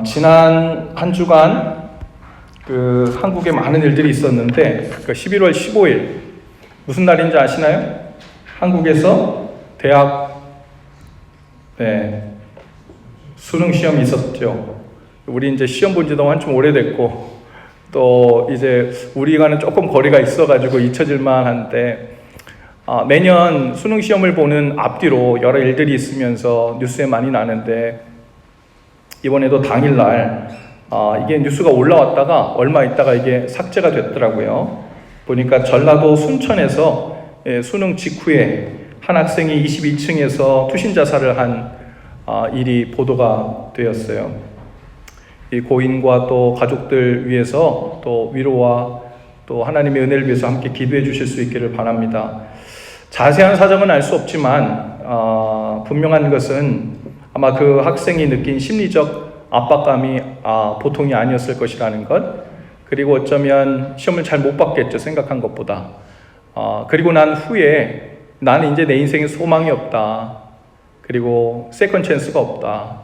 지난 한 주간 한국에 많은 일들이 있었는데 11월 15일 무슨 날인지 아시나요? 한국에서 대학 수능 시험이 있었죠. 우리 이제 시험 본 지도 한참 오래됐고 또 이제 우리와는 조금 거리가 있어가지고 잊혀질만 한데 매년 수능 시험을 보는 앞뒤로 여러 일들이 있으면서 뉴스에 많이 나는데 이번에도 당일날 이게 뉴스가 올라왔다가 얼마 있다가 이게 삭제가 됐더라고요. 보니까 전라도 순천에서 수능 직후에 한 학생이 22층에서 투신 자살을 한 일이 보도가 되었어요. 이 고인과 또 가족들 위해서 또 위로와 또 하나님의 은혜를 위해서 함께 기도해 주실 수 있기를 바랍니다. 자세한 사정은 알 수 없지만 분명한 것은 아마 그 학생이 느낀 심리적 압박감이 보통이 아니었을 것이라는 것, 그리고 어쩌면 시험을 잘 못 봤겠죠, 생각한 것보다. 그리고 난 후에 나는 이제 내 인생에 소망이 없다, 그리고 세컨 찬스가 없다,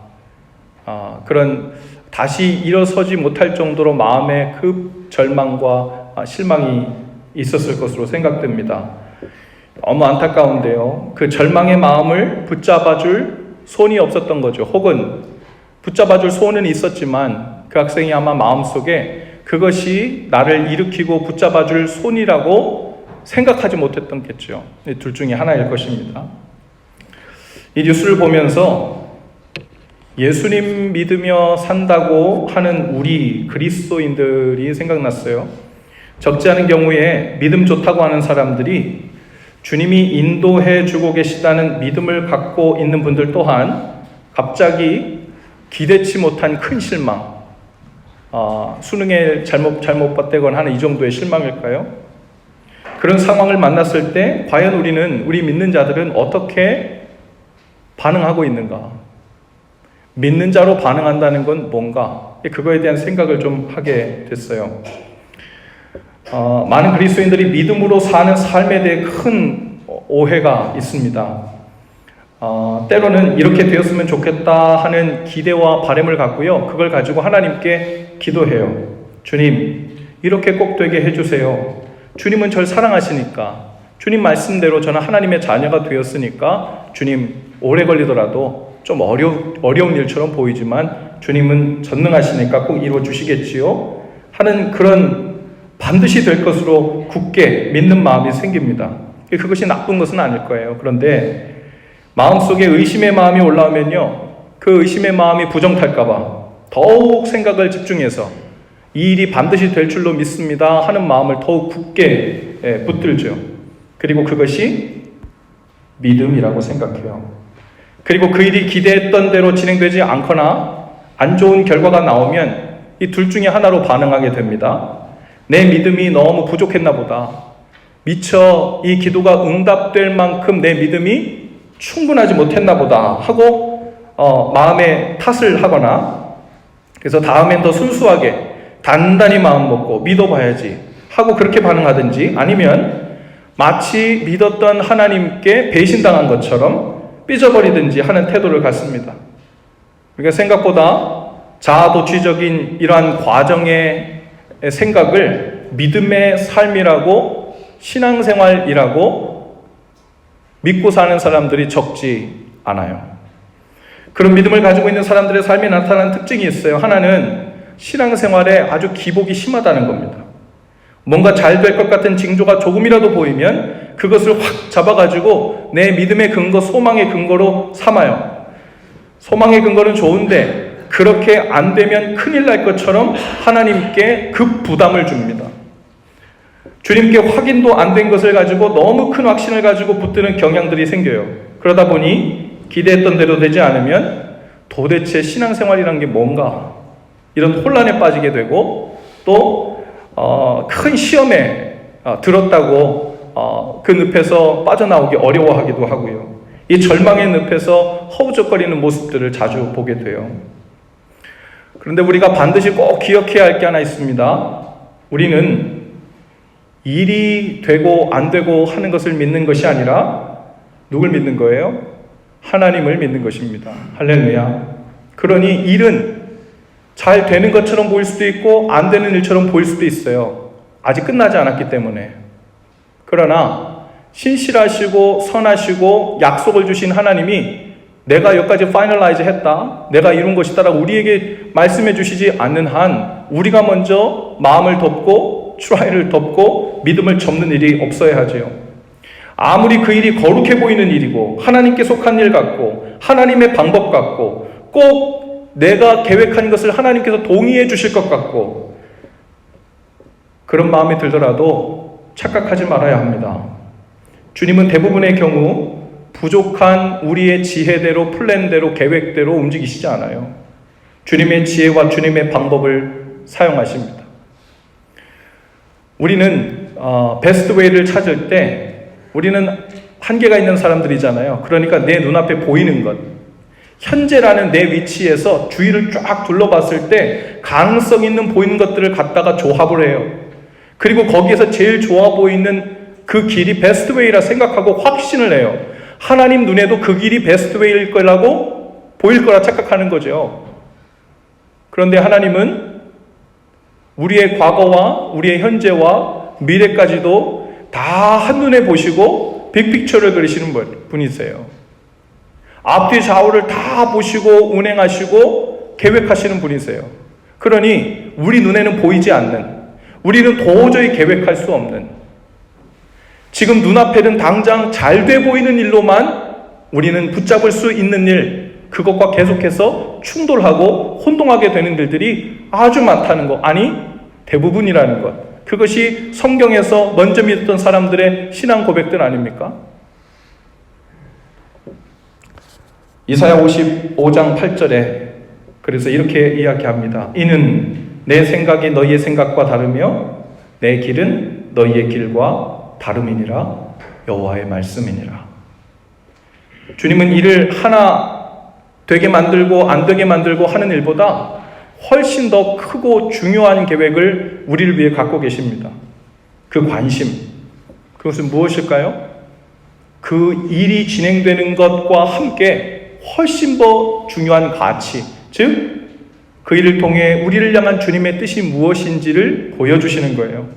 그런 다시 일어서지 못할 정도로 마음의 급 절망과 실망이 있었을 것으로 생각됩니다. 너무 안타까운데요, 그 절망의 마음을 붙잡아줄 손이 없었던 거죠. 혹은 붙잡아줄 손은 있었지만 그 학생이 아마 마음속에 그것이 나를 일으키고 붙잡아줄 손이라고 생각하지 못했던겠죠. 둘 중에 하나일 것입니다. 이 뉴스를 보면서 예수님 믿으며 산다고 하는 우리 그리스도인들이 생각났어요. 적지 않은 경우에 믿음 좋다고 하는 사람들이 주님이 인도해 주고 계시다는 믿음을 갖고 있는 분들 또한 갑자기 기대치 못한 큰 실망, 수능에 잘못 봤다거나 하는 이 정도의 실망일까요? 그런 상황을 만났을 때 과연 우리 믿는 자들은 어떻게 반응하고 있는가? 믿는 자로 반응한다는 건 뭔가? 그거에 대한 생각을 좀 하게 됐어요. 많은 그리스도인들이 믿음으로 사는 삶에 대해 큰 오해가 있습니다. 때로는 이렇게 되었으면 좋겠다 하는 기대와 바람을 갖고요, 그걸 가지고 하나님께 기도해요. 주님, 이렇게 꼭 되게 해주세요. 주님은 저를 사랑하시니까, 주님 말씀대로 저는 하나님의 자녀가 되었으니까 주님, 오래 걸리더라도 좀 어려운 일처럼 보이지만 주님은 전능하시니까 꼭 이루어 주시겠지요 하는 그런 반드시 될 것으로 굳게 믿는 마음이 생깁니다. 그것이 나쁜 것은 아닐 거예요. 그런데 마음속에 의심의 마음이 올라오면요, 그 의심의 마음이 부정탈까봐 더욱 생각을 집중해서 이 일이 반드시 될 줄로 믿습니다 하는 마음을 더욱 굳게 붙들죠. 그리고 그것이 믿음이라고 생각해요. 그리고 그 일이 기대했던 대로 진행되지 않거나 안 좋은 결과가 나오면 이 둘 중에 하나로 반응하게 됩니다. 내 믿음이 너무 부족했나 보다, 미처 이 기도가 응답될 만큼 내 믿음이 충분하지 못했나 보다 하고 마음에 탓을 하거나, 그래서 다음엔 더 순수하게 단단히 마음 먹고 믿어봐야지 하고 그렇게 반응하든지, 아니면 마치 믿었던 하나님께 배신당한 것처럼 삐져버리든지 하는 태도를 갖습니다. 그러니까 생각보다 자아도취적인 이러한 과정의 생각을 믿음의 삶이라고, 신앙생활이라고 믿고 사는 사람들이 적지 않아요. 그런 믿음을 가지고 있는 사람들의 삶에 나타나는 특징이 있어요. 하나는 신앙생활에 아주 기복이 심하다는 겁니다. 뭔가 잘 될 것 같은 징조가 조금이라도 보이면 그것을 확 잡아가지고 내 믿음의 근거, 소망의 근거로 삼아요. 소망의 근거는 좋은데 그렇게 안 되면 큰일 날 것처럼 하나님께 급 부담을 줍니다. 주님께 확인도 안 된 것을 가지고 너무 큰 확신을 가지고 붙드는 경향들이 생겨요. 그러다 보니 기대했던 대로 되지 않으면 도대체 신앙생활이란 게 뭔가, 이런 혼란에 빠지게 되고, 또 큰 시험에 들었다고 그 늪에서 빠져나오기 어려워하기도 하고요. 이 절망의 늪에서 허우적거리는 모습들을 자주 보게 돼요. 그런데 우리가 반드시 꼭 기억해야 할 게 하나 있습니다. 우리는 일이 되고 안 되고 하는 것을 믿는 것이 아니라 누굴 믿는 거예요? 하나님을 믿는 것입니다. 할렐루야. 그러니 일은 잘 되는 것처럼 보일 수도 있고 안 되는 일처럼 보일 수도 있어요. 아직 끝나지 않았기 때문에. 그러나 신실하시고 선하시고 약속을 주신 하나님이 내가 여기까지 파이널라이즈 했다, 내가 이룬 것이다 라고 우리에게 말씀해 주시지 않는 한 우리가 먼저 마음을 덮고 트라이를 덮고 믿음을 접는 일이 없어야 하지요. 아무리 그 일이 거룩해 보이는 일이고 하나님께 속한 일 같고 하나님의 방법 같고 꼭 내가 계획한 것을 하나님께서 동의해 주실 것 같고 그런 마음이 들더라도 착각하지 말아야 합니다. 주님은 대부분의 경우 부족한 우리의 지혜대로, 플랜대로, 계획대로 움직이시지 않아요. 주님의 지혜와 주님의 방법을 사용하십니다. 우리는 베스트 웨이를 찾을 때 우리는 한계가 있는 사람들이잖아요. 그러니까 내 눈앞에 보이는 것, 현재라는 내 위치에서 주위를 쫙 둘러봤을 때 가능성 있는 보이는 것들을 갖다가 조합을 해요. 그리고 거기에서 제일 좋아 보이는 그 길이 베스트 웨이라 생각하고 확신을 해요. 하나님 눈에도 그 길이 베스트 웨이일 거라고 보일 거라 착각하는 거죠. 그런데 하나님은 우리의 과거와 우리의 현재와 미래까지도 다 한눈에 보시고 빅픽처를 그리시는 분이세요. 앞뒤 좌우를 다 보시고 운행하시고 계획하시는 분이세요. 그러니 우리 눈에는 보이지 않는, 우리는 도저히 계획할 수 없는, 지금 눈앞에는 당장 잘 돼 보이는 일로만 우리는 붙잡을 수 있는 일, 그것과 계속해서 충돌하고 혼동하게 되는 일들이 아주 많다는 것, 아니 대부분이라는 것. 그것이 성경에서 먼저 믿었던 사람들의 신앙 고백들 아닙니까? 이사야 55장 8절에 그래서 이렇게 이야기합니다. 이는 내 생각이 너희의 생각과 다르며 내 길은 너희의 길과 다름이니라. 여호와의 말씀이니라. 주님은 일을 하나 되게 만들고 안 되게 만들고 하는 일보다 훨씬 더 크고 중요한 계획을 우리를 위해 갖고 계십니다. 그 관심, 그것은 무엇일까요? 그 일이 진행되는 것과 함께 훨씬 더 중요한 가치, 즉 그 일을 통해 우리를 향한 주님의 뜻이 무엇인지를 보여주시는 거예요.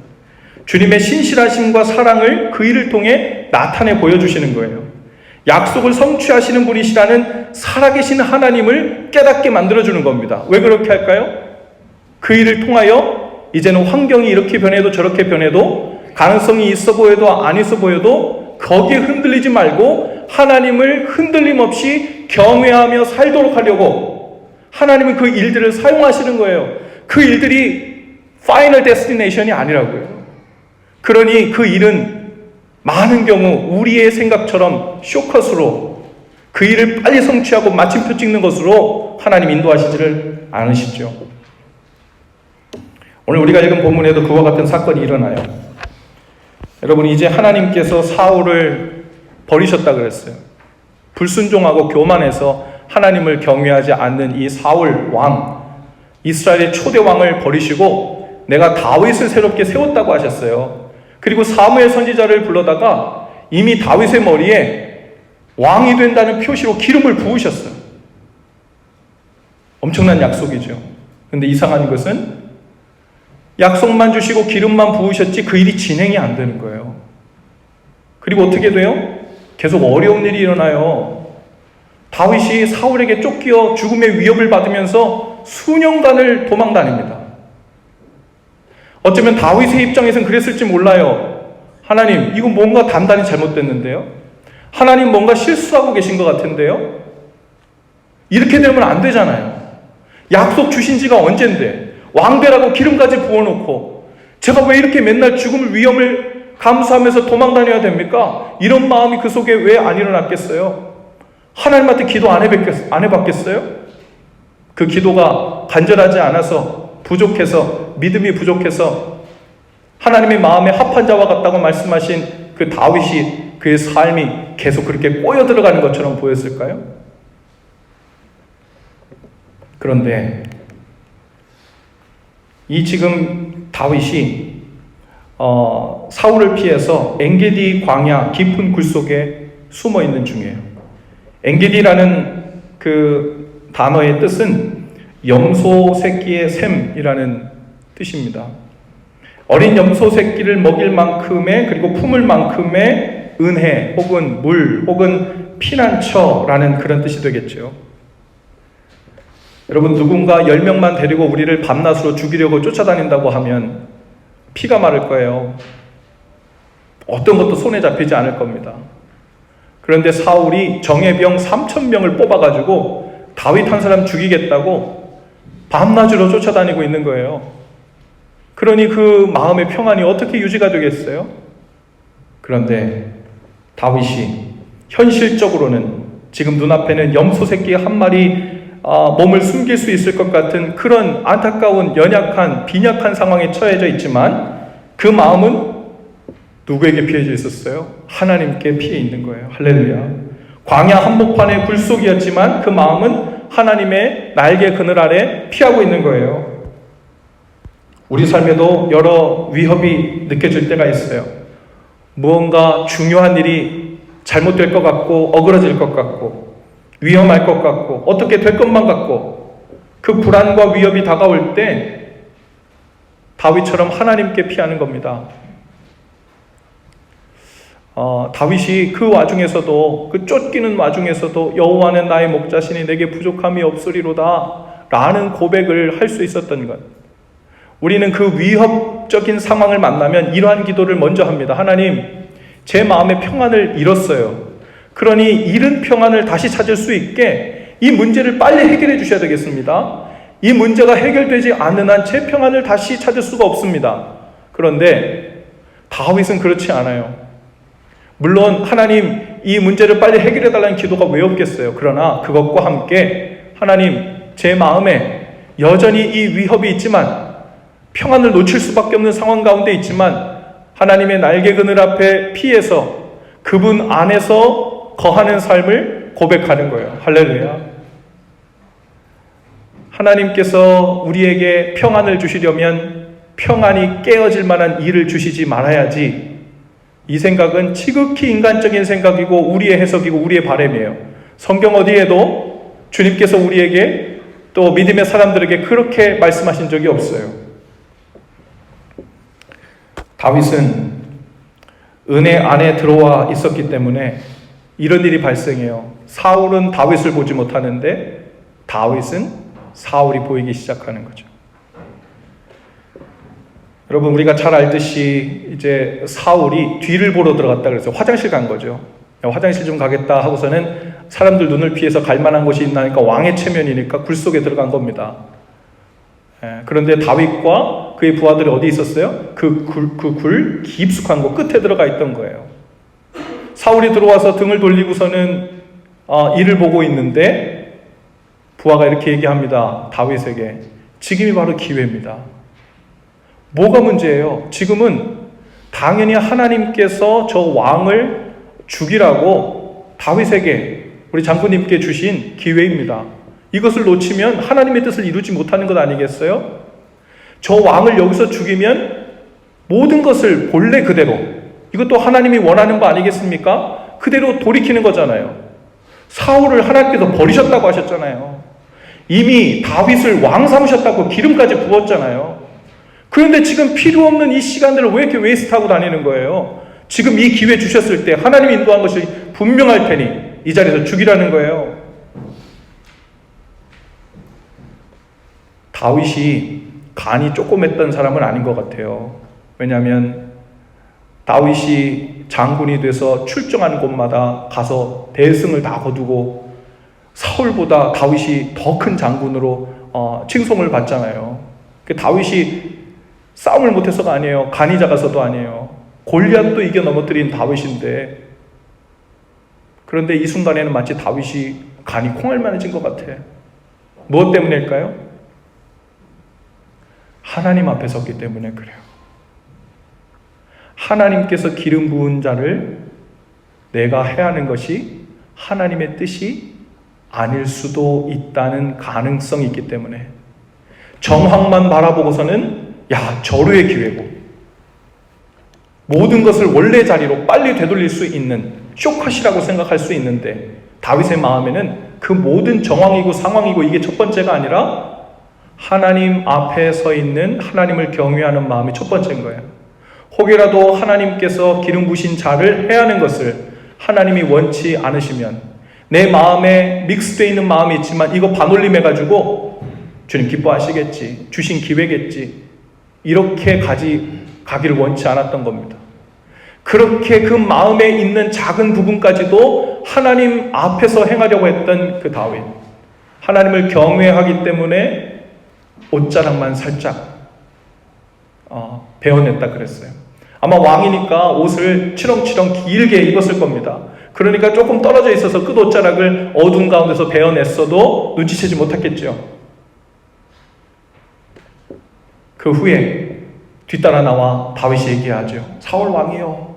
주님의 신실하심과 사랑을 그 일을 통해 나타내 보여주시는 거예요. 약속을 성취하시는 분이시라는 살아계신 하나님을 깨닫게 만들어주는 겁니다. 왜 그렇게 할까요? 그 일을 통하여 이제는 환경이 이렇게 변해도 저렇게 변해도 가능성이 있어 보여도 안 있어 보여도 거기에 흔들리지 말고 하나님을 흔들림 없이 경외하며 살도록 하려고 하나님은 그 일들을 사용하시는 거예요. 그 일들이 파이널 데스티네이션이 아니라고요. 그러니 그 일은 많은 경우 우리의 생각처럼 쇼컷으로 그 일을 빨리 성취하고 마침표 찍는 것으로 하나님 인도하시지를 않으시죠. 오늘 우리가 읽은 본문에도 그와 같은 사건이 일어나요. 여러분, 이제 하나님께서 사울을 버리셨다 그랬어요. 불순종하고 교만해서 하나님을 경외하지 않는 이 사울 왕, 이스라엘의 초대 왕을 버리시고 내가 다윗을 새롭게 세웠다고 하셨어요. 그리고 사무엘 선지자를 불러다가 이미 다윗의 머리에 왕이 된다는 표시로 기름을 부으셨어요. 엄청난 약속이죠. 그런데 이상한 것은 약속만 주시고 기름만 부으셨지 그 일이 진행이 안 되는 거예요. 그리고 어떻게 돼요? 계속 어려운 일이 일어나요. 다윗이 사울에게 쫓겨 죽음의 위협을 받으면서 수년간을 도망 다닙니다. 어쩌면 다윗의 입장에서는 그랬을지 몰라요. 하나님, 이거 뭔가 단단히 잘못됐는데요? 하나님 뭔가 실수하고 계신 것 같은데요? 이렇게 되면 안 되잖아요. 약속 주신 지가 언젠데 왕되라고 기름까지 부어놓고 제가 왜 이렇게 맨날 죽음의 위험을 감수하면서 도망 다녀야 됩니까? 이런 마음이 그 속에 왜 안 일어났겠어요? 하나님한테 기도 안 해봤겠어요? 그 기도가 간절하지 않아서 부족해서 믿음이 부족해서 하나님의 마음에 합한 자와 같다고 말씀하신 그 다윗이 그의 삶이 계속 그렇게 꼬여 들어가는 것처럼 보였을까요? 그런데 이 지금 다윗이 사울을 피해서 엔게디 광야 깊은 굴 속에 숨어 있는 중이에요. 엔게디라는 그 단어의 뜻은 염소 새끼의 샘이라는 뜻입니다. 어린 염소 새끼를 먹일 만큼의, 그리고 품을 만큼의 은혜 혹은 물 혹은 피난처라는 그런 뜻이 되겠죠. 여러분, 누군가 10명만 데리고 우리를 밤낮으로 죽이려고 쫓아다닌다고 하면 피가 마를 거예요. 어떤 것도 손에 잡히지 않을 겁니다. 그런데 사울이 정예병 3,000명을 뽑아가지고 다윗 한 사람 죽이겠다고 밤낮으로 쫓아다니고 있는 거예요. 그러니 그 마음의 평안이 어떻게 유지가 되겠어요? 그런데 다윗이 현실적으로는 지금 눈앞에는 염소 새끼 한 마리 몸을 숨길 수 있을 것 같은 그런 안타까운 연약한 빈약한 상황에 처해져 있지만 그 마음은 누구에게 피해져 있었어요? 하나님께 피해 있는 거예요. 할렐루야. 광야 한복판의 굴속이었지만 그 마음은 하나님의 날개 그늘 아래 피하고 있는 거예요. 우리 삶에도 여러 위협이 느껴질 때가 있어요. 무언가 중요한 일이 잘못될 것 같고 어그러질 것 같고 위험할 것 같고 어떻게 될 것만 같고 그 불안과 위협이 다가올 때 다윗처럼 하나님께 피하는 겁니다. 다윗이 그 와중에서도, 그 쫓기는 와중에서도 여호와는 나의 목자시니 내게 부족함이 없으리로다 라는 고백을 할 수 있었던 것. 우리는 그 위협적인 상황을 만나면 이러한 기도를 먼저 합니다. 하나님, 제 마음의 평안을 잃었어요. 그러니 잃은 평안을 다시 찾을 수 있게 이 문제를 빨리 해결해 주셔야 되겠습니다. 이 문제가 해결되지 않는 한 제 평안을 다시 찾을 수가 없습니다. 그런데 다윗은 그렇지 않아요. 물론 하나님, 이 문제를 빨리 해결해 달라는 기도가 왜 없겠어요? 그러나 그것과 함께 하나님, 제 마음에 여전히 이 위협이 있지만 평안을 놓칠 수밖에 없는 상황 가운데 있지만 하나님의 날개 그늘 앞에 피해서 그분 안에서 거하는 삶을 고백하는 거예요. 할렐루야. 하나님께서 우리에게 평안을 주시려면 평안이 깨어질 만한 일을 주시지 말아야지. 이 생각은 지극히 인간적인 생각이고 우리의 해석이고 우리의 바람이에요. 성경 어디에도 주님께서 우리에게 또 믿음의 사람들에게 그렇게 말씀하신 적이 없어요. 다윗은 은혜 안에 들어와 있었기 때문에 이런 일이 발생해요. 사울은 다윗을 보지 못하는데 다윗은 사울이 보이기 시작하는 거죠. 여러분, 우리가 잘 알듯이 이제 사울이 뒤를 보러 들어갔다 그래서 화장실 간 거죠. 화장실 좀 가겠다 하고서는 사람들 눈을 피해서 갈 만한 곳이 있나니까 왕의 체면이니까 굴 속에 들어간 겁니다. 그런데 다윗과 그의 부하들이 어디 있었어요? 그 굴 깊숙한 곳 끝에 들어가 있던 거예요. 사울이 들어와서 등을 돌리고서는 이를 보고 있는데 부하가 이렇게 얘기합니다. 다윗에게 지금이 바로 기회입니다. 뭐가 문제예요? 지금은 당연히 하나님께서 저 왕을 죽이라고 다윗에게 우리 장군님께 주신 기회입니다. 이것을 놓치면 하나님의 뜻을 이루지 못하는 것 아니겠어요? 저 왕을 여기서 죽이면 모든 것을 본래 그대로, 이것도 하나님이 원하는 거 아니겠습니까? 그대로 돌이키는 거잖아요. 사울을 하나님께서 버리셨다고 하셨잖아요. 이미 다윗을 왕 삼으셨다고 기름까지 부었잖아요. 그런데 지금 필요 없는 이 시간들을 왜 이렇게 웨이스트하고 다니는 거예요? 지금 이 기회 주셨을 때 하나님이 인도한 것이 분명할 테니 이 자리에서 죽이라는 거예요. 다윗이 간이 조그맸던 사람은 아닌 것 같아요. 왜냐하면 다윗이 장군이 돼서 출정하는 곳마다 가서 대승을 다 거두고 사울보다 다윗이 더 큰 장군으로 칭송을 받잖아요. 다윗이 싸움을 못해서가 아니에요. 간이 작아서도 아니에요. 골리앗도 이겨 넘어뜨린 다윗인데, 그런데 이 순간에는 마치 다윗이 간이 콩알만해진 것 같아. 무엇 때문일까요? 하나님 앞에 섰기 때문에 그래요. 하나님께서 기름 부은 자를 내가 해야 하는 것이 하나님의 뜻이 아닐 수도 있다는 가능성이 있기 때문에 정황만 바라보고서는 절호의 기회고 모든 것을 원래 자리로 빨리 되돌릴 수 있는 쇼컷이라고 생각할 수 있는데 다윗의 마음에는 그 모든 정황이고 상황이고 이게 첫 번째가 아니라 하나님 앞에 서 있는 하나님을 경외하는 마음이 첫 번째인 거예요. 혹여라도 하나님께서 기름 부신 자를 해하는 것을 하나님이 원치 않으시면 내 마음에 믹스되어 있는 마음이 있지만 이거 반올림해가지고 주님 기뻐하시겠지, 주신 기회겠지, 이렇게 가기를 원치 않았던 겁니다. 그렇게 그 마음에 있는 작은 부분까지도 하나님 앞에서 행하려고 했던 그 다윗, 하나님을 경외하기 때문에 옷자락만 살짝 베어냈다 그랬어요. 아마 왕이니까 옷을 치렁치렁 길게 입었을 겁니다. 그러니까 조금 떨어져 있어서 끝 옷자락을 어두운 가운데서 베어냈어도 눈치채지 못했겠죠. 그 후에 뒤따라 나와 다윗이 얘기하죠. 사울 왕이여,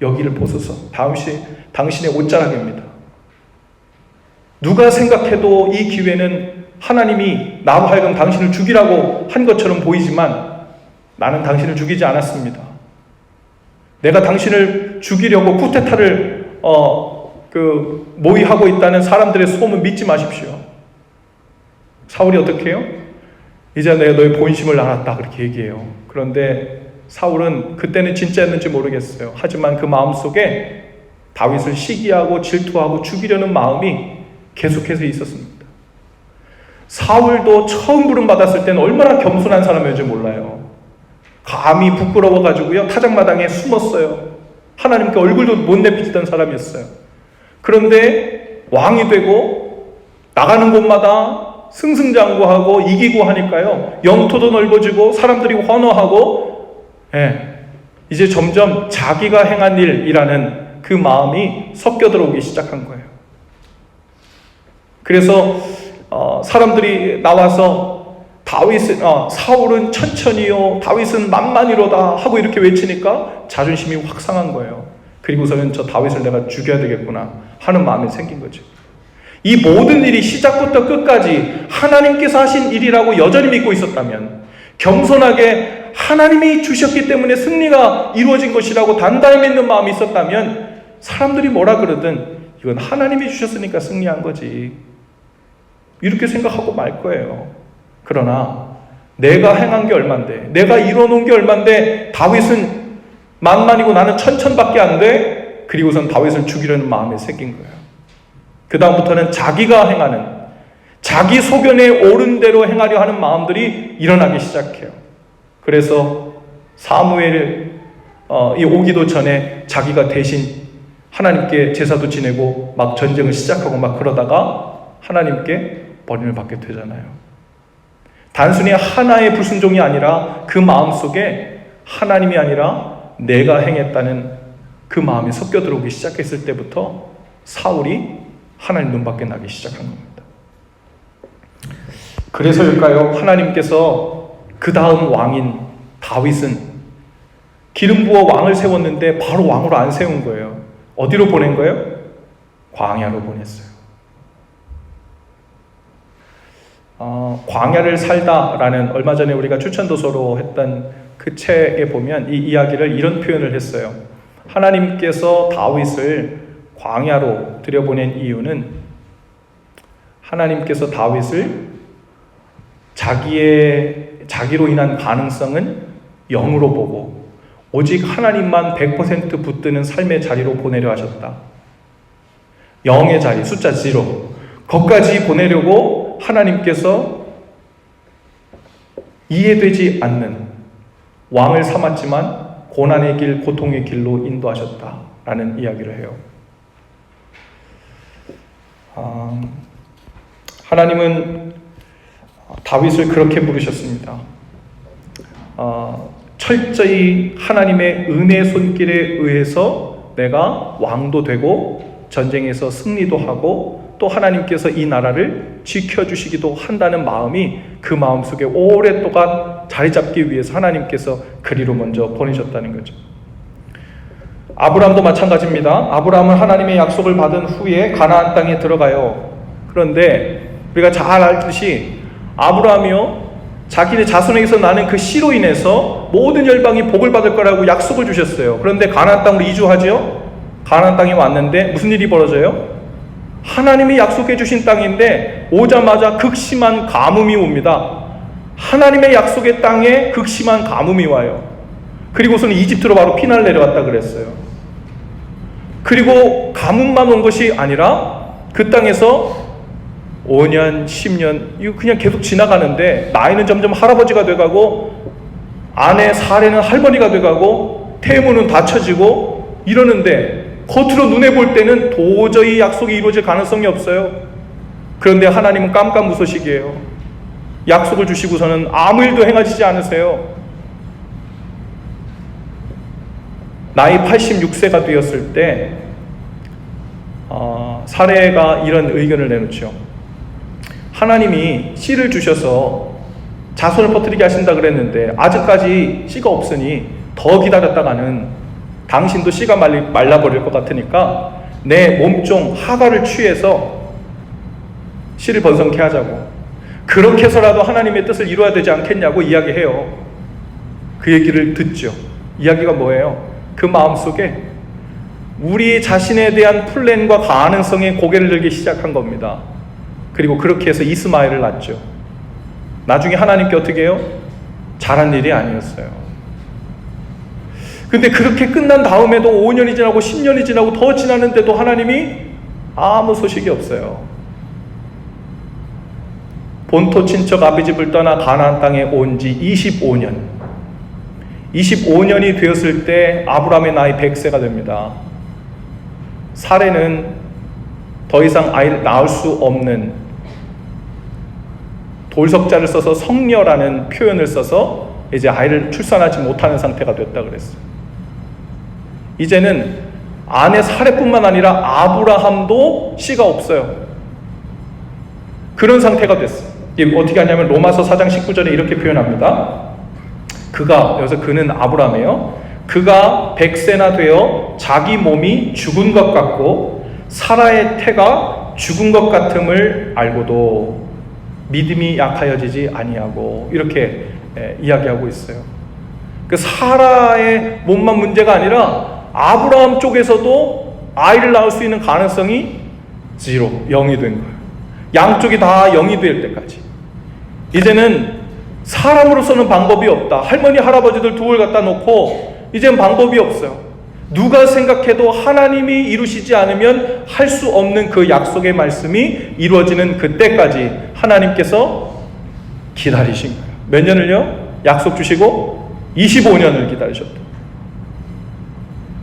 여기를 보소서. 다윗이 당신의 옷자락입니다. 누가 생각해도 이 기회는 하나님이 나로 하여금 당신을 죽이라고 한 것처럼 보이지만 나는 당신을 죽이지 않았습니다. 내가 당신을 죽이려고 쿠데타를 모의하고 있다는 사람들의 소문 믿지 마십시오. 사울이 어떻게 해요? 이제 내가 너의 본심을 알았다 그렇게 얘기해요. 그런데 사울은 그때는 진짜였는지 모르겠어요. 하지만 그 마음속에 다윗을 시기하고 질투하고 죽이려는 마음이 계속해서 있었습니다. 사울도 처음 부름받았을 때는 얼마나 겸손한 사람이었는지 몰라요. 감히 부끄러워가지고요 타작마당에 숨었어요. 하나님께 얼굴도 못 내비치던 사람이었어요. 그런데 왕이 되고 나가는 곳마다 승승장구하고 이기고 하니까요 영토도 넓어지고 사람들이 환호하고, 이제 점점 자기가 행한 일이라는 그 마음이 섞여 들어오기 시작한 거예요. 그래서 사람들이 나와서 사울은 천천히요, 다윗은 만만히로다 하고 이렇게 외치니까 자존심이 확 상한 거예요. 그리고서는 저 다윗을 내가 죽여야 되겠구나 하는 마음이 생긴 거죠. 이 모든 일이 시작부터 끝까지 하나님께서 하신 일이라고 여전히 믿고 있었다면, 겸손하게 하나님이 주셨기 때문에 승리가 이루어진 것이라고 단단히 믿는 마음이 있었다면 사람들이 뭐라 그러든 이건 하나님이 주셨으니까 승리한 거지 이렇게 생각하고 말 거예요. 그러나 내가 행한 게 얼만데, 내가 이뤄놓은 게 얼만데 다윗은 만만이고 나는 천천밖에 안 돼? 그리고선 다윗을 죽이려는 마음이 생긴 거예요. 그 다음부터는 자기가 행하는, 자기 소견에 옳은 대로 행하려 하는 마음들이 일어나기 시작해요. 그래서 사무엘이 오기도 전에 자기가 대신 하나님께 제사도 지내고 막 전쟁을 시작하고 막 그러다가 하나님께 버림을 받게 되잖아요. 단순히 하나의 불순종이 아니라 그 마음속에 하나님이 아니라 내가 행했다는 그 마음이 섞여 들어오기 시작했을 때부터 사울이 하나님 눈밖에 나기 시작한 겁니다. 그래서일까요? 하나님께서 그 다음 왕인 다윗은 기름 부어 왕을 세웠는데 바로 왕으로 안 세운 거예요. 어디로 보낸 거예요? 광야로 보냈어요. 광야를 살다라는 얼마 전에 우리가 추천도서로 했던 그 책에 보면 이 이야기를 이런 표현을 했어요. 하나님께서 다윗을 광야로 들여보낸 이유는 하나님께서 다윗을 자기로 인한 가능성은 0으로 보고 오직 하나님만 100% 붙드는 삶의 자리로 보내려 하셨다. 0의 자리, 숫자 0. 거기까지 보내려고 하나님께서 이해되지 않는 왕을 삼았지만 고난의 길, 고통의 길로 인도하셨다라는 이야기를 해요. 하나님은 다윗을 그렇게 부르셨습니다. 철저히 하나님의 은혜 손길에 의해서 내가 왕도 되고 전쟁에서 승리도 하고 또 하나님께서 이 나라를 지켜주시기도 한다는 마음이 그 마음속에 오랫동안 자리 잡기 위해서 하나님께서 그리로 먼저 보내셨다는 거죠. 아브라함도 마찬가지입니다. 아브라함은 하나님의 약속을 받은 후에 가나안 땅에 들어가요. 그런데 우리가 잘 알듯이 아브라함이요, 자기네 자손에게서 나는 그 씨로 인해서 모든 열방이 복을 받을 거라고 약속을 주셨어요. 그런데 가나안 땅으로 이주하죠. 가나안 땅에 왔는데 무슨 일이 벌어져요? 하나님이 약속해 주신 땅인데 오자마자 극심한 가뭄이 옵니다. 하나님의 약속의 땅에 극심한 가뭄이 와요. 그리고서는 이집트로 바로 피난을 내려왔다 그랬어요. 그리고 가뭄만 온 것이 아니라 그 땅에서 5년, 10년 이거 그냥 계속 지나가는데 나이는 점점 할아버지가 돼가고 아내 사례는 할머니가 돼가고 태무는 닫혀지고 이러는데 겉으로 눈에 볼 때는 도저히 약속이 이루어질 가능성이 없어요. 그런데 하나님은 깜깜무소식이에요. 약속을 주시고서는 아무 일도 행하시지 않으세요. 나이 86세가 되었을 때 사례가 이런 의견을 내놓죠. 하나님이 씨를 주셔서 자손을 퍼뜨리게 하신다 그랬는데 아직까지 씨가 없으니 더 기다렸다가는 당신도 씨가 말라버릴 것 같으니까 내 몸종 하가를 취해서 씨를 번성케 하자고. 그렇게 해서라도 하나님의 뜻을 이루어야 되지 않겠냐고 이야기해요. 그 얘기를 듣죠. 이야기가 뭐예요? 그 마음속에 우리 자신에 대한 플랜과 가능성에 고개를 들기 시작한 겁니다. 그리고 그렇게 해서 이스마엘을 낳죠. 나중에 하나님께 어떻게 해요? 잘한 일이 아니었어요. 근데 그렇게 끝난 다음에도 5년이 지나고 10년이 지나고 더 지났는데도 하나님이 아무 소식이 없어요. 본토 친척 아비집을 떠나 가나안 땅에 온 지 25년이 되었을 때 아브라함의 나이 100세가 됩니다. 사례는 더 이상 아이를 낳을 수 없는 돌석자를 써서 성녀라는 표현을 써서 이제 아이를 출산하지 못하는 상태가 됐다 그랬어요. 이제는 아내 사례뿐만 아니라 아브라함도 씨가 없어요. 그런 상태가 됐어요. 이게 어떻게 하냐면 로마서 4장 19절에 이렇게 표현합니다. 여기서 그는 아브라함이에요. 그가 100세나 되어 자기 몸이 죽은 것 같고 사라의 태가 죽은 것 같음을 알고도 믿음이 약하여지지 아니하고 이렇게 이야기하고 있어요. 그 사라의 몸만 문제가 아니라 아브라함 쪽에서도 아이를 낳을 수 있는 가능성이 0이 된 거예요. 양쪽이 다 0이 될 때까지. 이제는 사람으로서는 방법이 없다. 할머니 할아버지들 둘 갖다 놓고 이제는 방법이 없어요. 누가 생각해도 하나님이 이루시지 않으면 할 수 없는 그 약속의 말씀이 이루어지는 그때까지 하나님께서 기다리신 거예요. 몇 년을요? 약속 주시고 25년을 기다리셨다.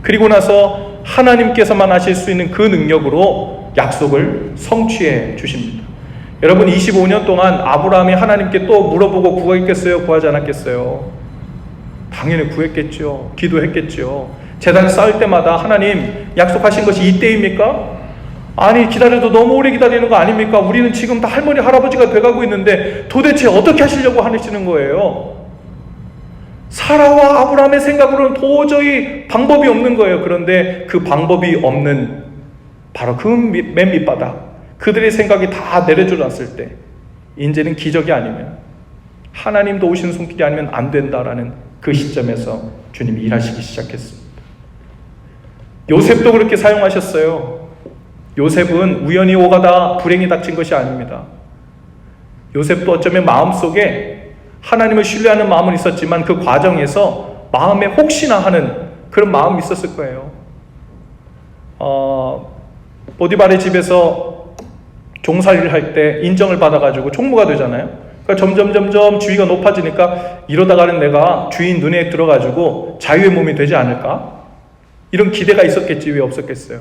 그리고 나서 하나님께서만 하실 수 있는 그 능력으로 약속을 성취해 주십니다. 여러분 25년 동안 아브라함이 하나님께 또 물어보고 구했겠어요? 구하지 않았겠어요? 당연히 구했겠죠. 기도했겠죠. 제단 쌓을 때마다 하나님 약속하신 것이 이때입니까? 아니 기다려도 너무 오래 기다리는 거 아닙니까? 우리는 지금 다 할머니 할아버지가 돼가고 있는데 도대체 어떻게 하시려고 하시는 거예요? 사라와 아브라함의 생각으로는 도저히 방법이 없는 거예요. 그런데 그 방법이 없는 바로 그 맨 밑바닥 그들의 생각이 다 내려줘놨을 때 이제는 기적이 아니면 하나님도 오시는 손길이 아니면 안 된다라는 그 시점에서 주님이 일하시기 시작했습니다. 요셉도 그렇게 사용하셨어요. 요셉은 우연히 오가다 불행이 닥친 것이 아닙니다. 요셉도 어쩌면 마음속에 하나님을 신뢰하는 마음은 있었지만 그 과정에서 마음에 혹시나 하는 그런 마음이 있었을 거예요. 보디발의 집에서 종살이를 할 때 인정을 받아가지고 총무가 되잖아요. 그러니까 점점 주위가 높아지니까 이러다가는 내가 주인 눈에 들어가지고 자유의 몸이 되지 않을까? 이런 기대가 있었겠지 왜 없었겠어요?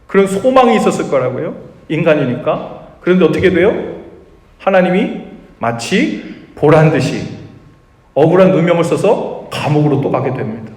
그런 소망이 있었을 거라고요. 인간이니까. 그런데 어떻게 돼요? 하나님이 마치 보란 듯이 억울한 누명을 써서 감옥으로 또 가게 됩니다.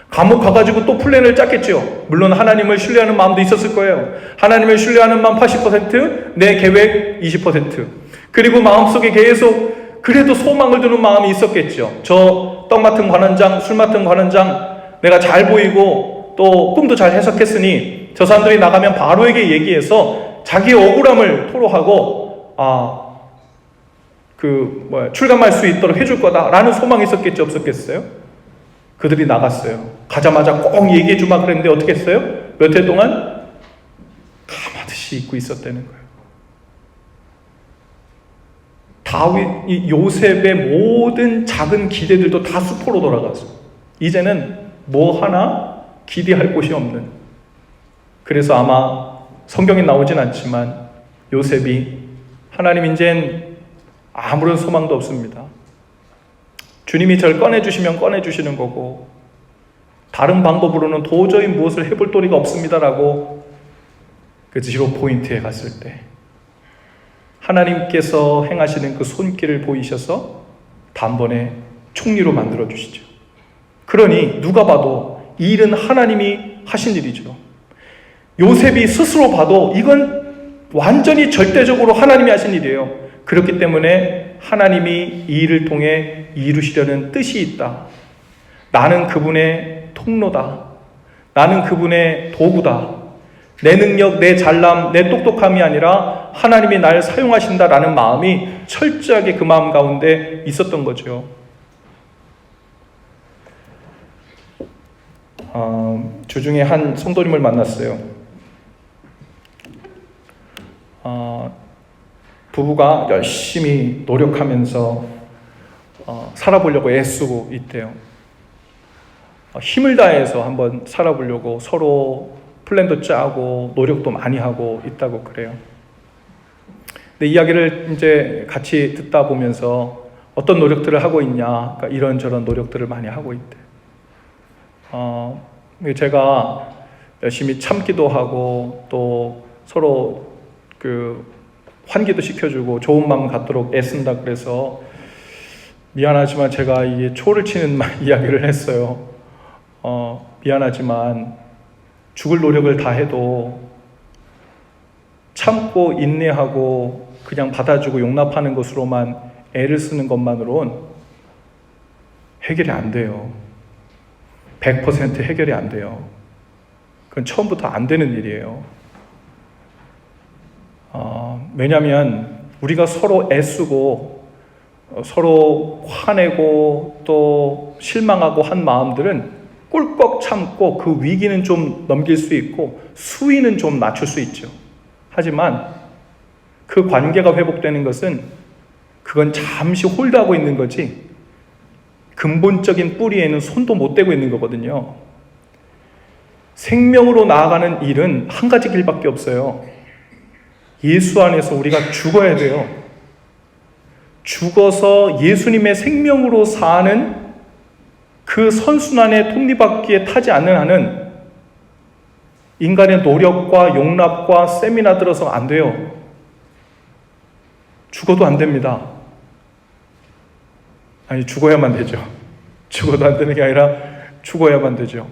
감옥 가가지고 또 플랜을 짰겠죠. 물론 하나님을 신뢰하는 마음도 있었을 거예요. 하나님을 신뢰하는 마음 80%, 내 계획 20%. 그리고 마음속에 계속 그래도 소망을 두는 마음이 있었겠죠. 저 떡 맡은 관원장, 술 맡은 관원장, 내가 잘 보이고 또 꿈도 잘 해석했으니 저 사람들이 나가면 바로에게 얘기해서 자기의 억울함을 토로하고 출감할 수 있도록 해줄 거다라는 소망이 있었겠죠. 없었겠어요? 그들이 나갔어요. 가자마자 꼭 얘기해 주마 그랬는데 어떻게 했어요? 몇 해 동안 잠하듯이 잊고 있었다는 거예요. 이 요셉의 모든 작은 기대들도 다 수포로 돌아갔어요. 이제는 뭐 하나 기대할 곳이 없는. 그래서 아마 성경에 나오진 않지만 요셉이 하나님 이젠 아무런 소망도 없습니다. 주님이 저를 꺼내주시면 꺼내주시는 거고 다른 방법으로는 도저히 무엇을 해볼 도리가 없습니다라고 그 지로 포인트에 갔을 때 하나님께서 행하시는 그 손길을 보이셔서 단번에 총리로 만들어 주시죠. 그러니 누가 봐도 이 일은 하나님이 하신 일이죠. 요셉이 스스로 봐도 이건 완전히 절대적으로 하나님이 하신 일이에요. 그렇기 때문에 하나님이 이 일을 통해 이루시려는 뜻이 있다. 나는 그분의 통로다. 나는 그분의 도구다. 내 능력, 내 잘남, 내 똑똑함이 아니라 하나님이 날 사용하신다라는 마음이 철저하게 그 마음 가운데 있었던 거죠. 주중에 한 성도님을 만났어요. 부부가 열심히 노력하면서 살아보려고 애쓰고 있대요. 힘을 다해서 한번 살아보려고 서로 플랜도 짜고 노력도 많이 하고 있다고 그래요. 근데 이야기를 이제 같이 듣다 보면서 어떤 노력들을 하고 있냐, 그러니까 이런저런 노력들을 많이 하고 있대. 제가 열심히 참기도 하고 또 서로 그 환기도 시켜주고 좋은 마음 갖도록 애쓴다 그래서 미안하지만 제가 이게 초를 치는 이야기를 했어요. 미안하지만 죽을 노력을 다 해도 참고 인내하고 그냥 받아주고 용납하는 것으로만 애를 쓰는 것만으로는 해결이 안 돼요. 100% 해결이 안 돼요. 그건 처음부터 안 되는 일이에요. 왜냐하면 우리가 서로 애쓰고 서로 화내고 또 실망하고 한 마음들은 꿀꺽 참고 그 위기는 좀 넘길 수 있고 수위는 좀 낮출 수 있죠. 하지만 그 관계가 회복되는 것은 그건 잠시 홀드하고 있는 거지 근본적인 뿌리에는 손도 못 대고 있는 거거든요. 생명으로 나아가는 일은 한 가지 길밖에 없어요. 예수 안에서 우리가 죽어야 돼요. 죽어서 예수님의 생명으로 사는 그 선순환의 톱니바퀴에 타지 않는 한은 인간의 노력과 용납과 세미나 들어서 안 돼요. 죽어도 안 됩니다. 아니, 죽어야만 되죠. 죽어도 안 되는 게 아니라 죽어야만 되죠.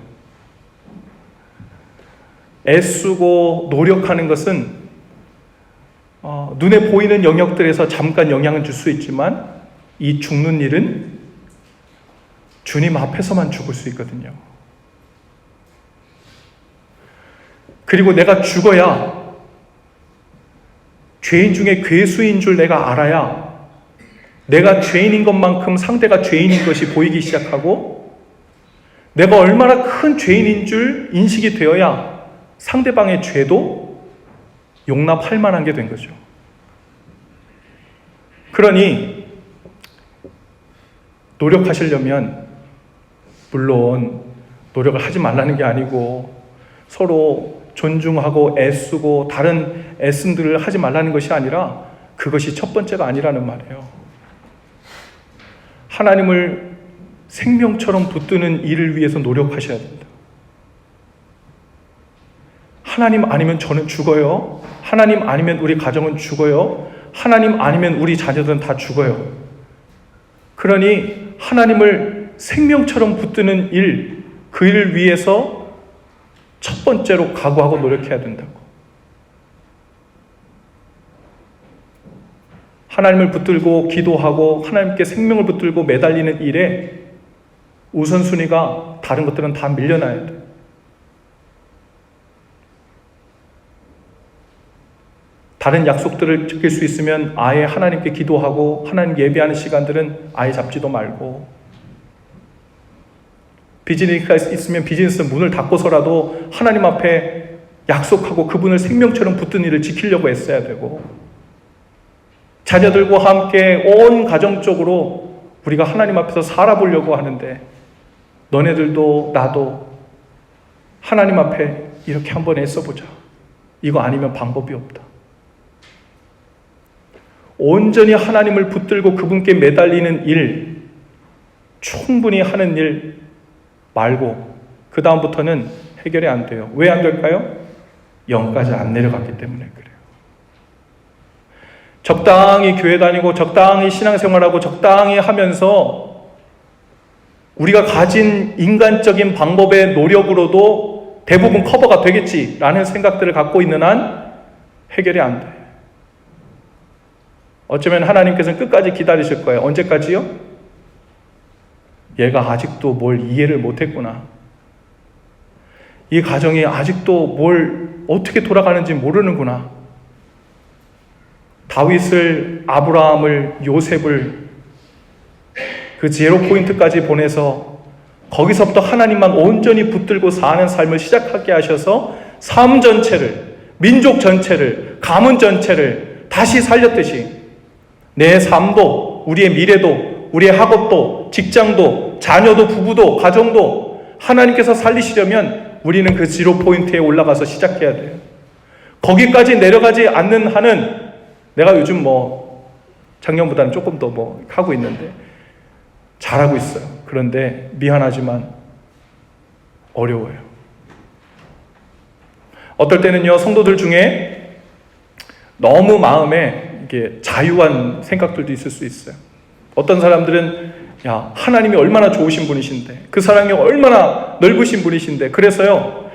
애쓰고 노력하는 것은 눈에 보이는 영역들에서 잠깐 영향을 줄 수 있지만 이 죽는 일은 주님 앞에서만 죽을 수 있거든요. 그리고 내가 죽어야 죄인 중에 괴수인 줄 내가 알아야 내가 죄인인 것만큼 상대가 죄인인 것이 보이기 시작하고 내가 얼마나 큰 죄인인 줄 인식이 되어야 상대방의 죄도 용납할 만한 게 된 거죠. 그러니 노력하시려면 물론 노력을 하지 말라는 게 아니고 서로 존중하고 애쓰고 다른 애씀들을 하지 말라는 것이 아니라 그것이 첫 번째가 아니라는 말이에요. 하나님을 생명처럼 붙드는 일을 위해서 노력하셔야 됩니다. 하나님 아니면 저는 죽어요. 하나님 아니면 우리 가정은 죽어요. 하나님 아니면 우리 자녀들은 다 죽어요. 그러니 하나님을 생명처럼 붙드는 일, 그 일을 위해서 첫 번째로 각오하고 노력해야 된다고. 하나님을 붙들고 기도하고 하나님께 생명을 붙들고 매달리는 일에 우선순위가 다른 것들은 다 밀려나야 돼요. 다른 약속들을 지킬 수 있으면 아예 하나님께 기도하고 하나님 예배하는 시간들은 아예 잡지도 말고, 비즈니스가 있으면 비즈니스 문을 닫고서라도 하나님 앞에 약속하고 그분을 생명처럼 붙든 일을 지키려고 애써야 되고, 자녀들과 함께 온 가정적으로 우리가 하나님 앞에서 살아보려고 하는데, 너네들도 나도 하나님 앞에 이렇게 한번 애써보자. 이거 아니면 방법이 없다. 온전히 하나님을 붙들고 그분께 매달리는 일, 충분히 하는 일 말고 그 다음부터는 해결이 안 돼요. 왜 안 될까요? 영까지 안 내려갔기 때문에 그래요. 적당히 교회 다니고 적당히 신앙생활하고 적당히 하면서 우리가 가진 인간적인 방법의 노력으로도 대부분 커버가 되겠지라는 생각들을 갖고 있는 한 해결이 안 돼요. 어쩌면 하나님께서는 끝까지 기다리실 거예요. 언제까지요? 얘가 아직도 뭘 이해를 못했구나. 이 가정이 아직도 뭘 어떻게 돌아가는지 모르는구나. 다윗을, 아브라함을, 요셉을 그 제로 포인트까지 보내서 거기서부터 하나님만 온전히 붙들고 사는 삶을 시작하게 하셔서 삶 전체를, 민족 전체를, 가문 전체를 다시 살렸듯이 내 삶도, 우리의 미래도, 우리의 학업도, 직장도, 자녀도, 부부도, 가정도 하나님께서 살리시려면 우리는 그 제로 포인트에 올라가서 시작해야 돼요. 거기까지 내려가지 않는 한은 내가 요즘 작년보다는 조금 더 하고 있는데 잘하고 있어요. 그런데 미안하지만 어려워요. 어떨 때는요, 성도들 중에 너무 마음에 이게 자유한 생각들도 있을 수 있어요. 어떤 사람들은 야, 하나님이 얼마나 좋으신 분이신데, 그 사랑이 얼마나 넓으신 분이신데, 그래서요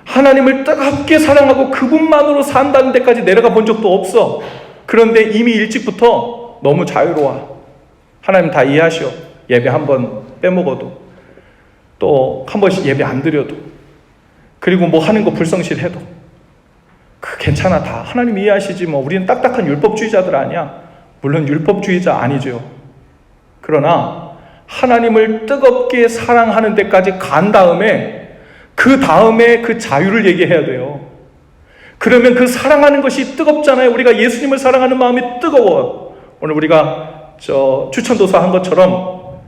하나님을 뜨겁게 사랑하고 그분만으로 산다는 데까지 내려가 본 적도 없어. 그런데 이미 일찍부터 너무 자유로워. 하나님 다 이해하시오. 예배 한 번 빼먹어도, 또 한 번씩 예배 안 드려도, 그리고 하는 거 불성실해도 괜찮아. 다 하나님 이해하시지 우리는 딱딱한 율법주의자들 아니야. 물론 율법주의자 아니죠. 그러나 하나님을 뜨겁게 사랑하는 데까지 간 다음에 그 다음에 그 자유를 얘기해야 돼요. 그러면 그 사랑하는 것이 뜨겁잖아요. 우리가 예수님을 사랑하는 마음이 뜨거워요. 오늘 우리가 추천도서 한 것처럼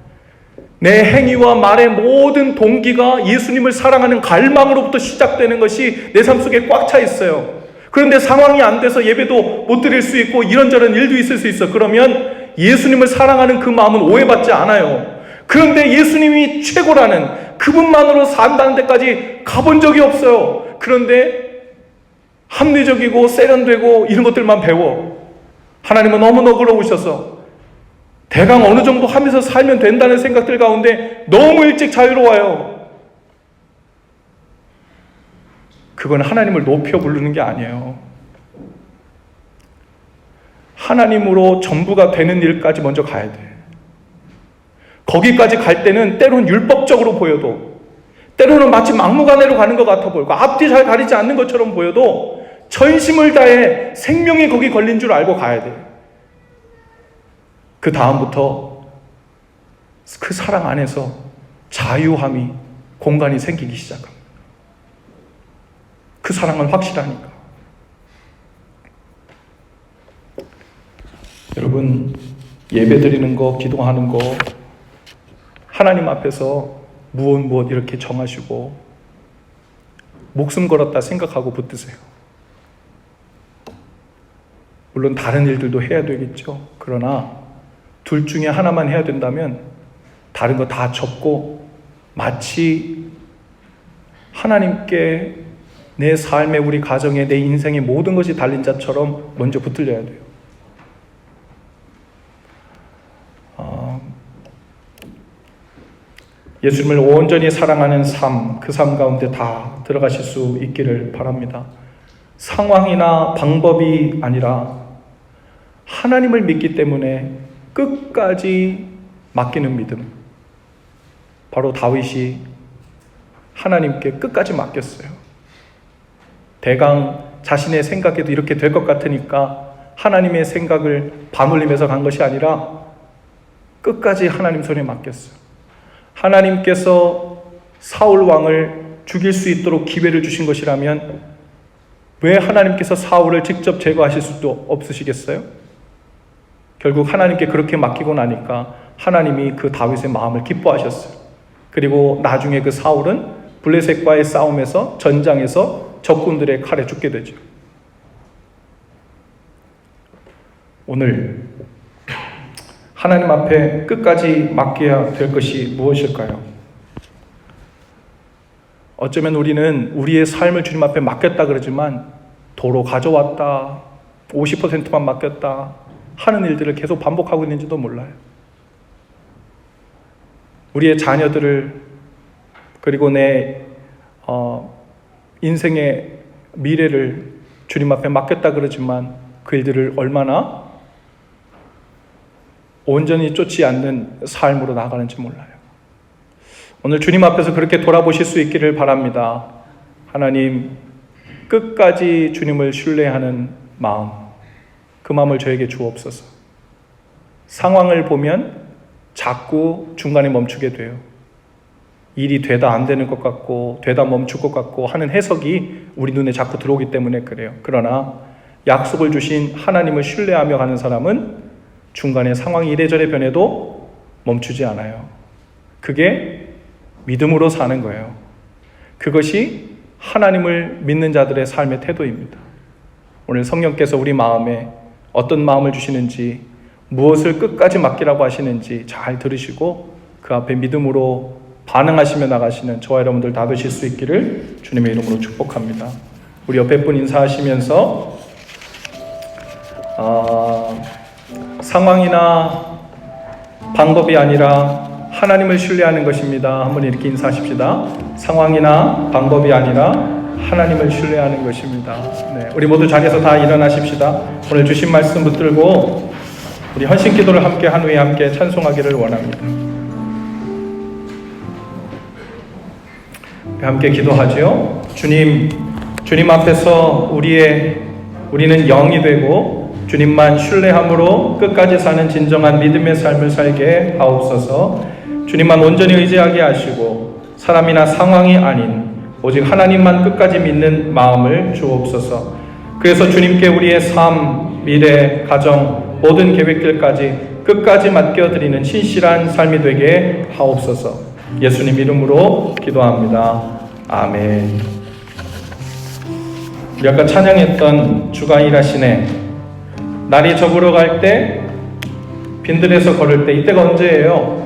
내 행위와 말의 모든 동기가 예수님을 사랑하는 갈망으로부터 시작되는 것이 내 삶 속에 꽉 차 있어요. 그런데 상황이 안 돼서 예배도 못 드릴 수 있고 이런저런 일도 있을 수 있어. 그러면 예수님을 사랑하는 그 마음은 오해받지 않아요. 그런데 예수님이 최고라는 그분만으로 산다는 데까지 가본 적이 없어요. 그런데 합리적이고 세련되고 이런 것들만 배워. 하나님은 너무 너그러우셔서 대강 어느 정도 하면서 살면 된다는 생각들 가운데 너무 일찍 자유로워요. 그건 하나님을 높여 부르는 게 아니에요. 하나님으로 전부가 되는 일까지 먼저 가야 돼. 거기까지 갈 때는 때로는 율법적으로 보여도, 때로는 마치 막무가내로 가는 것 같아 보이고, 앞뒤 잘 가리지 않는 것처럼 보여도 전심을 다해 생명이 거기 걸린 줄 알고 가야 돼. 그 다음부터 그 사랑 안에서 자유함이, 공간이 생기기 시작합니다. 그 사랑은 확실하니까. 여러분, 예배 드리는 거, 기도하는 거 하나님 앞에서 무엇 이렇게 정하시고 목숨 걸었다 생각하고 붙드세요. 물론 다른 일들도 해야 되겠죠. 그러나 둘 중에 하나만 해야 된다면 다른 거 다 접고 마치 하나님께 내 삶에, 우리 가정에, 내 인생의 모든 것이 달린 자처럼 먼저 붙들려야 돼요. 예수님을 온전히 사랑하는 삶, 그 삶 가운데 다 들어가실 수 있기를 바랍니다. 상황이나 방법이 아니라 하나님을 믿기 때문에 끝까지 맡기는 믿음. 바로 다윗이 하나님께 끝까지 맡겼어요. 대강 자신의 생각에도 이렇게 될 것 같으니까 하나님의 생각을 반올림해서 간 것이 아니라 끝까지 하나님 손에 맡겼어요. 하나님께서 사울 왕을 죽일 수 있도록 기회를 주신 것이라면 왜 하나님께서 사울을 직접 제거하실 수도 없으시겠어요? 결국 하나님께 그렇게 맡기고 나니까 하나님이 그 다윗의 마음을 기뻐하셨어요. 그리고 나중에 그 사울은 블레셋과의 싸움에서 전장에서 적군들의 칼에 죽게 되죠. 오늘 하나님 앞에 끝까지 맡겨야 될 것이 무엇일까요? 어쩌면 우리는 우리의 삶을 주님 앞에 맡겼다 그러지만 도로 가져왔다, 50%만 맡겼다 하는 일들을 계속 반복하고 있는지도 몰라요. 우리의 자녀들을, 그리고 내 인생의 미래를 주님 앞에 맡겼다 그러지만 그 일들을 얼마나 온전히 쫓지 않는 삶으로 나가는지 몰라요. 오늘 주님 앞에서 그렇게 돌아보실 수 있기를 바랍니다. 하나님, 끝까지 주님을 신뢰하는 마음, 그 마음을 저에게 주옵소서. 상황을 보면 자꾸 중간에 멈추게 돼요. 일이 되다 안 되는 것 같고 되다 멈출 것 같고 하는 해석이 우리 눈에 자꾸 들어오기 때문에 그래요. 그러나 약속을 주신 하나님을 신뢰하며 가는 사람은 중간에 상황이 이래저래 변해도 멈추지 않아요. 그게 믿음으로 사는 거예요. 그것이 하나님을 믿는 자들의 삶의 태도입니다. 오늘 성령께서 우리 마음에 어떤 마음을 주시는지, 무엇을 끝까지 맡기라고 하시는지 잘 들으시고 그 앞에 믿음으로 반응하시며 나가시는 저와 여러분들 다 되실 수 있기를 주님의 이름으로 축복합니다. 우리 옆에 분 인사하시면서 상황이나 방법이 아니라 하나님을 신뢰하는 것입니다. 한번 이렇게 인사하십시다. 상황이나 방법이 아니라 하나님을 신뢰하는 것입니다. 네, 우리 모두 자리에서 다 일어나십시다. 오늘 주신 말씀 붙들고 우리 헌신 기도를 함께 한 후에 함께 찬송하기를 원합니다. 함께 기도하죠. 주님 앞에서 우리는 영이 되고 주님만 신뢰함으로 끝까지 사는 진정한 믿음의 삶을 살게 하옵소서. 주님만 온전히 의지하게 하시고 사람이나 상황이 아닌 오직 하나님만 끝까지 믿는 마음을 주옵소서. 그래서 주님께 우리의 삶, 미래, 가정, 모든 계획들까지 끝까지 맡겨드리는 신실한 삶이 되게 하옵소서. 예수님 이름으로 기도합니다. 아멘. 우리 아까 찬양했던 주가 일하시네. 날이 저물어 갈 때, 빈들에서 걸을 때, 이때가 언제예요?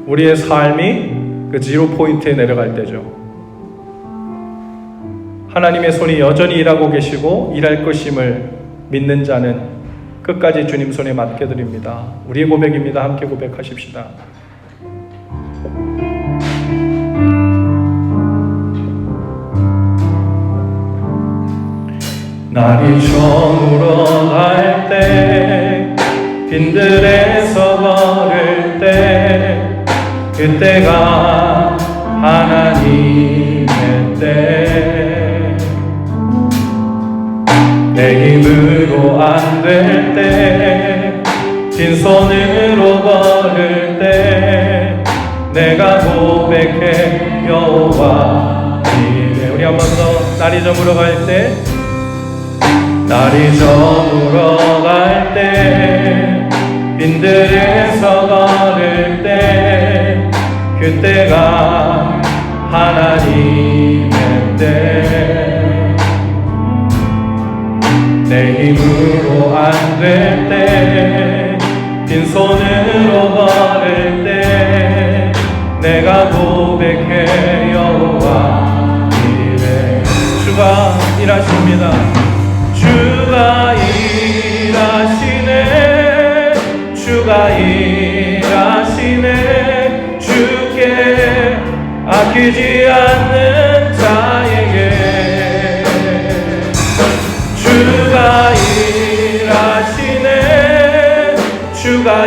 우리의 삶이 그 지로 포인트에 내려갈 때죠. 하나님의 손이 여전히 일하고 계시고 일할 것임을 믿는 자는 끝까지 주님 손에 맡겨드립니다. 우리의 고백입니다. 함께 고백하십시다. 날이 저물어 갈 때, 빈들에서 걸을 때, 그때가 하나님의 때. 내 힘으로 안 될 때, 빈손으로 걸을 때, 내가 고백해 여호와 이래. 우리 한 번 더. 날이 저물어 갈 때, 날이 저물어 갈 때, 빈들에서 걸을 때, 그때가 하나님의 때. 내 힘으로 안 될 때, 빈손으로 걸을 때, 내가 고백해 여호와 이래. 주가 일하십니다. 주가 일하시네. 주가 일하시네. 주께 아끼지 않는 자에게. 주가 일하시네. 주가